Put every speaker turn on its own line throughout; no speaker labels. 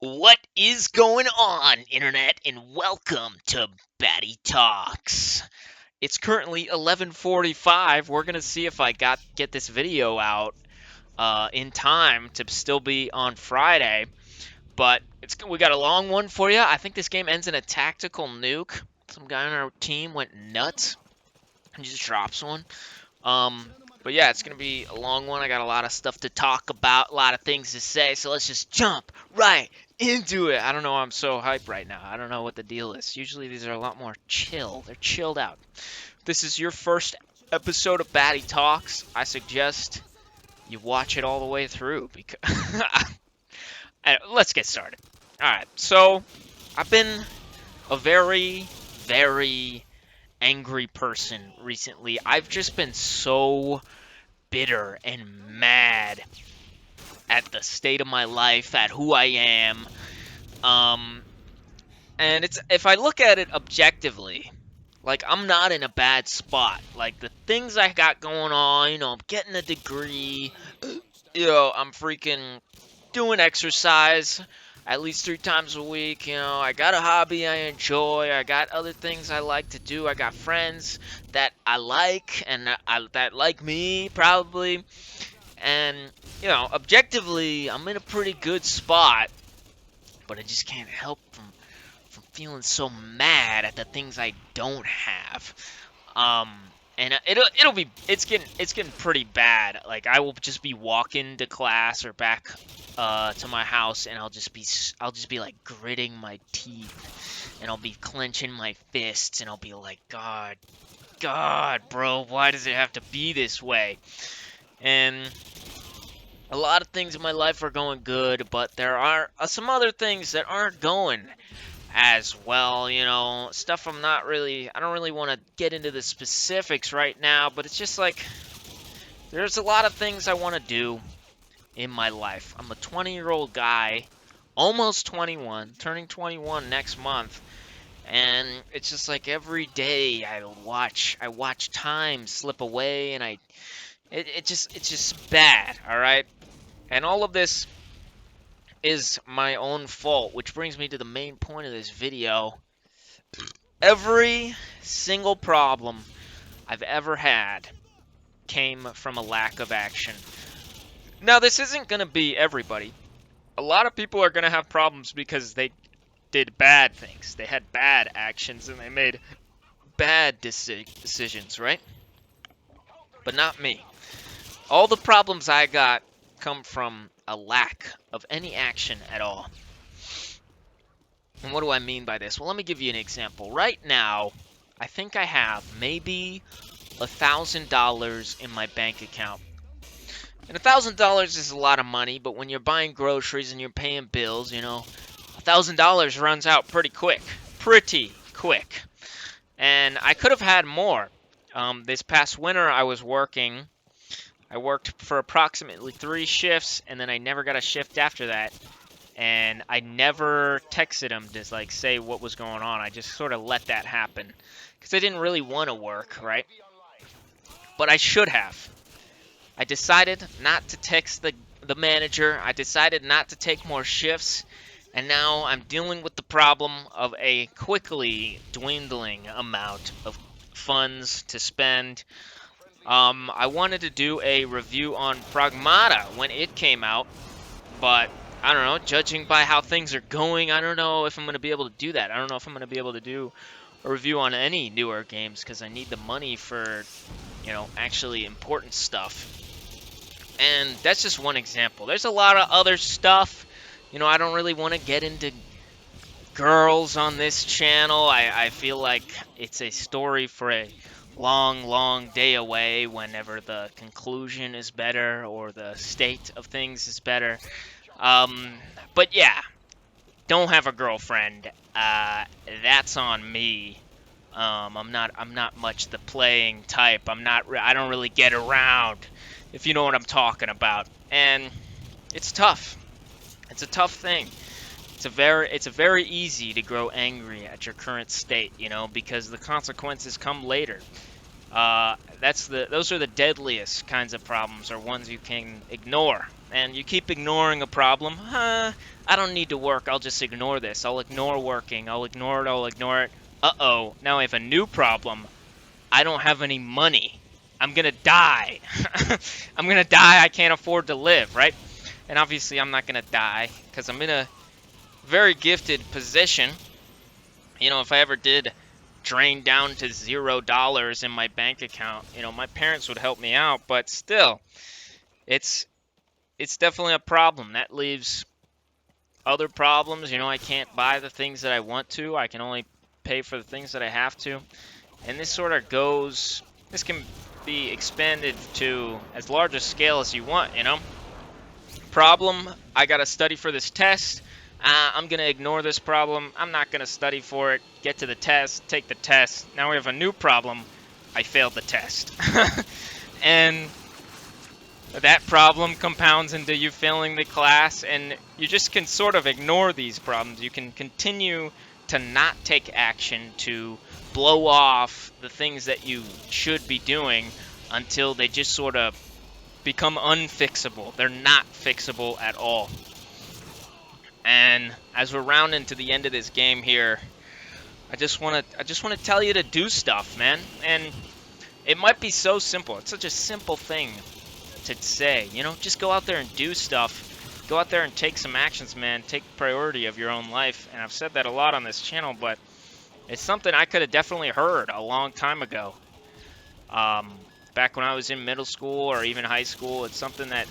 What is going on, Internet, and welcome to Batty Talks. It's currently 11:45. We're gonna see if I get this video out in time to still be on Friday. But we got a long one for you. I think this game ends in a tactical nuke. Some guy on our team went nuts and just drops one. But yeah, it's gonna be a long one. I got a lot of stuff to talk about, a lot of things to say, so let's just jump right into it. I don't know why I'm so hyped right now. I don't know what the deal is. Usually these are a lot more chill. They're chilled out. If this is your first episode of Batty Talks, I suggest you watch it all the way through because let's get started. All right, so I've been a very, very angry person recently. I've just been so bitter and mad at the state of my life, at who I am. And it's if I look at it objectively, like I'm not in a bad spot. Like the things I got going on, I'm getting a degree, I'm freaking doing exercise at least 3 times a week. I got a hobby I enjoy. I got other things I like to do. I got friends that I like and that like me probably. And objectively, I'm in a pretty good spot, but I just can't help from feeling so mad at the things I don't have. Um, and it's getting pretty bad. Like I will just be walking to class or back to my house, and I'll just be like gritting my teeth, and I'll be clenching my fists, and I'll be like, God, bro, why does it have to be this way? And a lot of things in my life are going good, but there are some other things that aren't going as well. Stuff I don't really want to get into the specifics right now, but it's just like there's a lot of things I want to do in my life. I'm a 20-year-old guy, almost 21, turning 21 next month. And it's just like every day I watch time slip away, and it's just bad, all right? And all of this is my own fault, which brings me to the main point of this video. Every single problem I've ever had came from a lack of action. Now, this isn't going to be everybody. A lot of people are going to have problems because they did bad things. They had bad actions and they made bad decisions, right? But not me. All the problems I got come from a lack of any action at all. And what do I mean by this? Well, let me give you an example. Right now, I think I have maybe $1,000 in my bank account. And $1,000 is a lot of money, but when you're buying groceries and you're paying bills, $1,000 runs out pretty quick. Pretty quick. And I could have had more. This past winter, I worked for approximately 3 shifts, and then I never got a shift after that. And I never texted him to say what was going on. I just sort of let that happen because I didn't really want to work, right? But I should have. I decided not to text the manager. I decided not to take more shifts. And now I'm dealing with the problem of a quickly dwindling amount of funds to spend. I wanted to do a review on Pragmata when it came out, but I don't know, judging by how things are going, I don't know if I'm going to be able to do that. I don't know if I'm going to be able to do a review on any newer games because I need the money for, actually important stuff. And that's just one example. There's a lot of other stuff. I don't really want to get into girls on this channel. I feel like it's a story for a long day away whenever the conclusion is better or the state of things is better. But yeah, don't have a girlfriend. That's on me. I'm not much the playing type. I don't really get around, if you know what I'm talking about. And it's tough. It's a tough thing. It's very easy to grow angry at your current state, because the consequences come later. Those are the deadliest kinds of problems, or ones you can ignore. And you keep ignoring a problem. I don't need to work. I'll just ignore this. I'll ignore working. I'll ignore it. I'll ignore it. Uh-oh. Now I have a new problem. I don't have any money. I'm gonna die. I'm gonna die. I can't afford to live, right? And obviously I'm not gonna die because I'm in a very gifted position. You know, if I ever did drain down to $0 in my bank account, you know, my parents would help me out, but still, it's it's definitely a problem. That leaves other problems. You know, I can't buy the things that I want to. I can only pay for the things that I have to. And this sort of goes, this can be expanded to as large a scale as you want, you know? Problem, I gotta study for this test. I'm gonna ignore this problem. I'm not gonna study for it. Get to the test, take the test. Now we have a new problem. I failed the test. And that problem compounds into you failing the class, and you just can sort of ignore these problems. You can continue to not take action to blow off the things that you should be doing until they just sort of become unfixable. They're not fixable at all. And as we're rounding to the end of this game here, I just want to tell you to do stuff, man. And it might be so simple. It's such a simple thing to say, you know, just go out there and do stuff. Go out there and take some actions, man. Take priority of your own life. And I've said that a lot on this channel, but it's something I could have definitely heard a long time ago. Back when I was in middle school or even high school, it's something that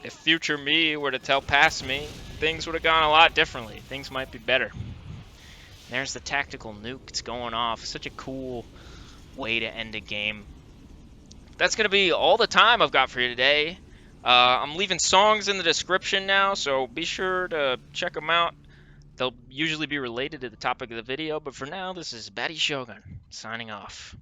if future me were to tell past me, things would have gone a lot differently. Things might be better. There's the tactical nuke. It's going off. Such a cool way to end a game. That's going to be all the time I've got for you today. I'm leaving songs in the description now, so be sure to check them out. They'll usually be related to the topic of the video, but for now, this is Batty Shogun, signing off.